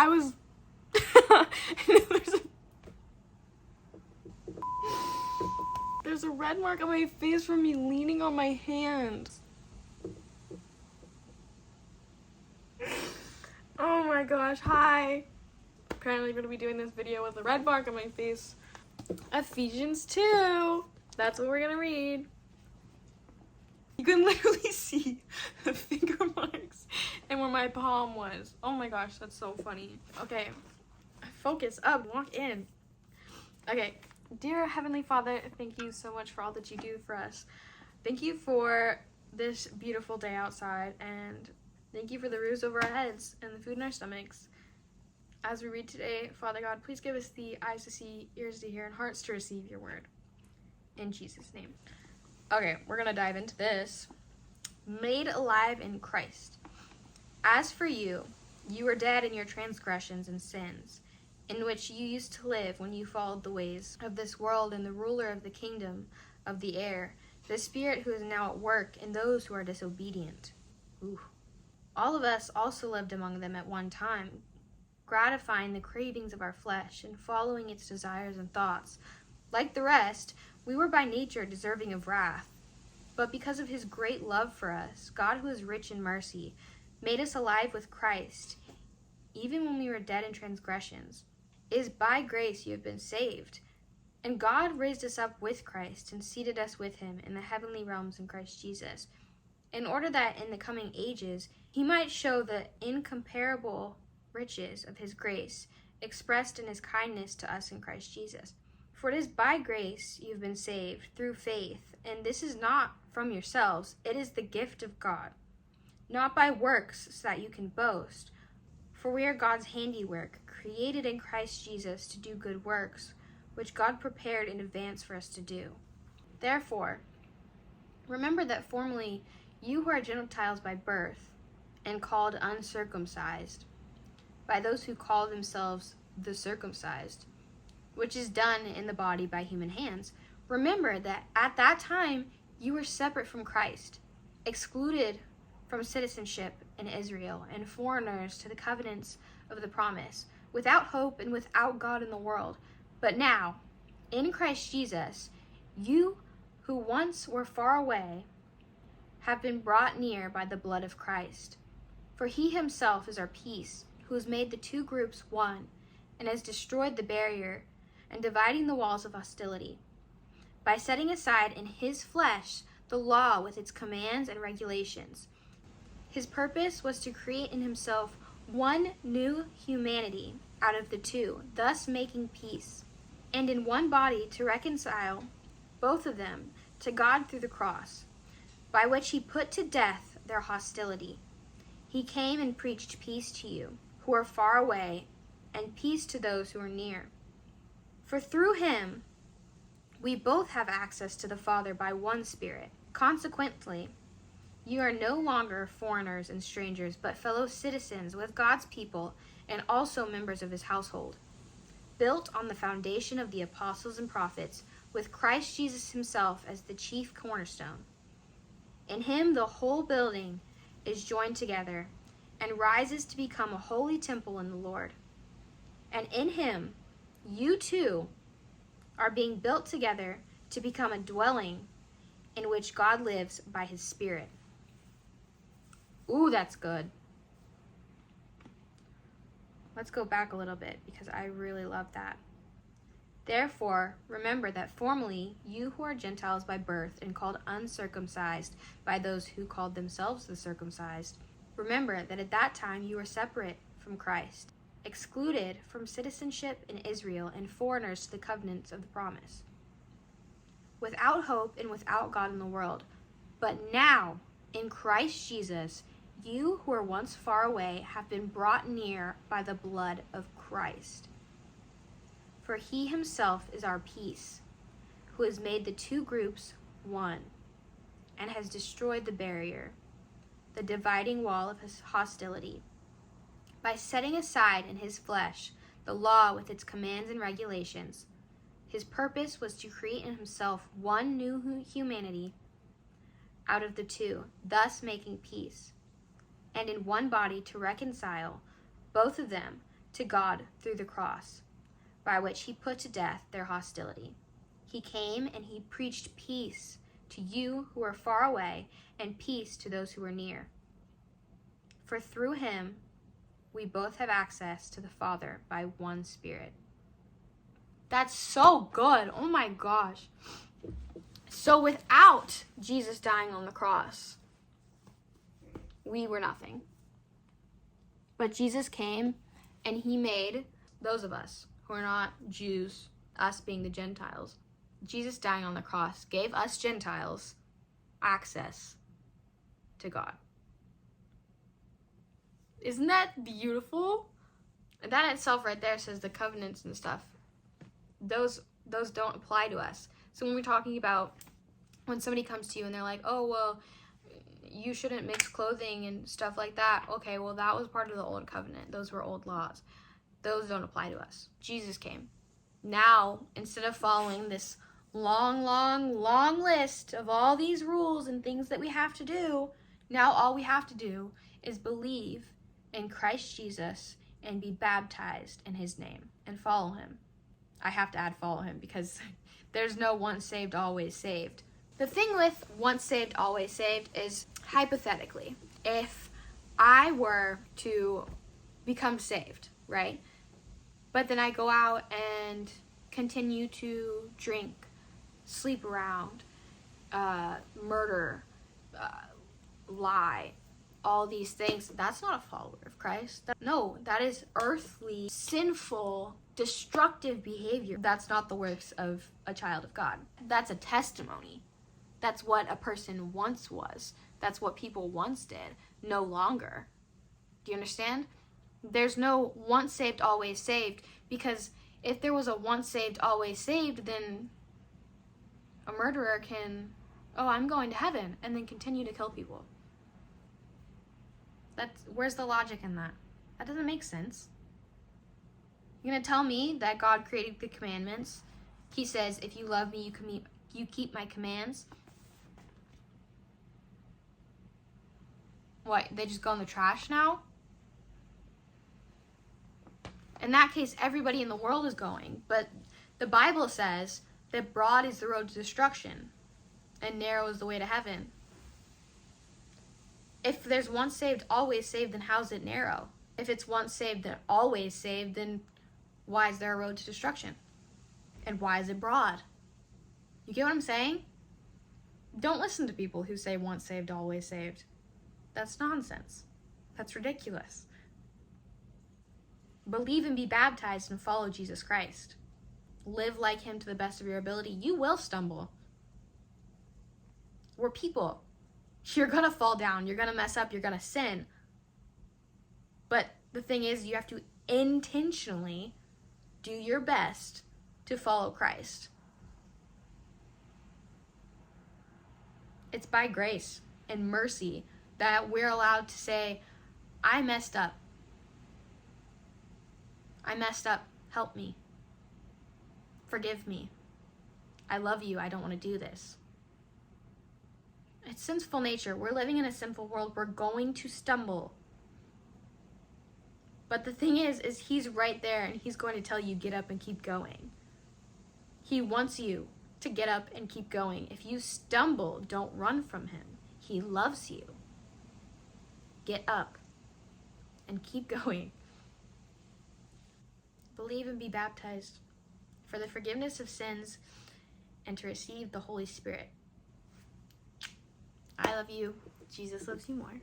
I was there's a red mark on my face from me leaning on my hand. Oh my gosh, hi. Apparently I'm going to be doing this video with a red mark on my face. Ephesians 2. That's what we're going to read. You can literally see the finger marks and where my palm was. Oh my gosh, that's so funny. Okay, focus up, walk in. Okay, dear Heavenly Father, thank you so much for all that you do for us. Thank you for this beautiful day outside, and thank you for the roofs over our heads and the food in our stomachs. As we read today, Father God, please give us the eyes to see, ears to hear, and hearts to receive your word. In Jesus' name. Okay, we're going to dive into this. Made alive in Christ. As for you, you were dead in your transgressions and sins, in which you used to live when you followed the ways of this world and the ruler of the kingdom of the air, the spirit who is now at work in those who are disobedient. Ooh. All of us also lived among them at one time, gratifying the cravings of our flesh and following its desires and thoughts. Like the rest, we were by nature deserving of wrath. But because of his great love for us, God, who is rich in mercy, made us alive with Christ, even when we were dead in transgressions. It is by grace you have been saved. And God raised us up with Christ and seated us with him in the heavenly realms in Christ Jesus, in order that in the coming ages he might show the incomparable riches of his grace, expressed in his kindness to us in Christ Jesus. For it is by grace you have been saved, through faith, and this is not from yourselves, it is the gift of God, not by works, so that you can boast. For we are God's handiwork, created in Christ Jesus to do good works, which God prepared in advance for us to do. Therefore, remember that formerly you who are Gentiles by birth, and called uncircumcised, by those who call themselves the circumcised, which is done in the body by human hands. Remember that at that time you were separate from Christ, excluded from citizenship in Israel, and foreigners to the covenants of the promise, without hope and without God in the world. But now, in Christ Jesus, you who once were far away have been brought near by the blood of Christ. For he himself is our peace, who has made the two groups one, and has destroyed the barrier and dividing the walls of hostility, by setting aside in his flesh the law with its commands and regulations. His purpose was to create in himself one new humanity out of the two, thus making peace, and in one body to reconcile both of them to God through the cross, by which he put to death their hostility. He came and preached peace to you who are far away, and peace to those who are near. For through him we both have access to the Father by one Spirit. Consequently, you are no longer foreigners and strangers, but fellow citizens with God's people and also members of his household, built on the foundation of the apostles and prophets, with Christ Jesus himself as the chief cornerstone. In him the whole building is joined together and rises to become a holy temple in the Lord. And in him you too are being built together to become a dwelling in which God lives by his Spirit. Ooh, that's good. Let's go back a little bit because I really love that. Therefore, remember that formerly you who are Gentiles by birth and called uncircumcised by those who called themselves the circumcised, remember that at that time you were separate from Christ, excluded from citizenship in Israel and foreigners to the covenants of the promise, without hope and without God in the world. But now, in Christ Jesus, you who were once far away have been brought near by the blood of Christ. For he himself is our peace, who has made the two groups one, and has destroyed the barrier, the dividing wall of his hostility, by setting aside in his flesh the law with its commands and regulations. His purpose was to create in himself one new humanity out of the two, thus making peace, and in one body to reconcile both of them to God through the cross, by which he put to death their hostility. He came and he preached peace to you who are far away and peace to those who are near. For through him we both have access to the Father by one Spirit. That's so good. Oh my gosh. So without Jesus dying on the cross, we were nothing. But Jesus came and he made those of us who are not Jews, us being the Gentiles, Jesus dying on the cross gave us Gentiles access to God. Isn't that beautiful? And that itself right there says the covenants and stuff. Those don't apply to us. So when we're talking about when somebody comes to you and they're like, oh, well, you shouldn't mix clothing and stuff like that. Okay, well, that was part of the old covenant. Those were old laws. Those don't apply to us. Jesus came. Now, instead of following this long list of all these rules and things that we have to do, now all we have to do is believe in Christ Jesus and be baptized in his name and follow him. I have to add follow him because there's no once saved, always saved. The thing with once saved, always saved is hypothetically, if I were to become saved, right? But then I go out and continue to drink, sleep around, murder, lie, all these things. That's not a follower of Christ. That is earthly, sinful, destructive behavior. That's not the works of a child of God. That's a testimony. That's what a person once was. That's what people once did. No longer. Do you understand? There's no once saved, always saved, because if there was a once saved, always saved, then a murderer can, I'm going to heaven, and then continue to kill people. Where's the logic in that? That doesn't make sense. You're going to tell me that God created the commandments. He says, if you love me, you keep my commands. What, they just go in the trash now? In that case, everybody in the world is going. But the Bible says that broad is the road to destruction and narrow is the way to heaven. If there's once saved, always saved, then how's it narrow? If it's once saved, then always saved, then why is there a road to destruction? And why is it broad? You get what I'm saying? Don't listen to people who say once saved, always saved. That's nonsense. That's ridiculous. Believe and be baptized and follow Jesus Christ. Live like him to the best of your ability. You will stumble. We're people. You're going to fall down. You're going to mess up. You're going to sin. But the thing is, you have to intentionally do your best to follow Christ. It's by grace and mercy that we're allowed to say, I messed up. I messed up. Help me. Forgive me. I love you. I don't want to do this. It's sinful nature. We're living in a sinful world. We're going to stumble. But the thing is he's right there and he's going to tell you, get up and keep going. He wants you to get up and keep going. If you stumble, don't run from him. He loves you. Get up and keep going. Believe and be baptized for the forgiveness of sins and to receive the Holy Spirit. I love you. Jesus loves you more.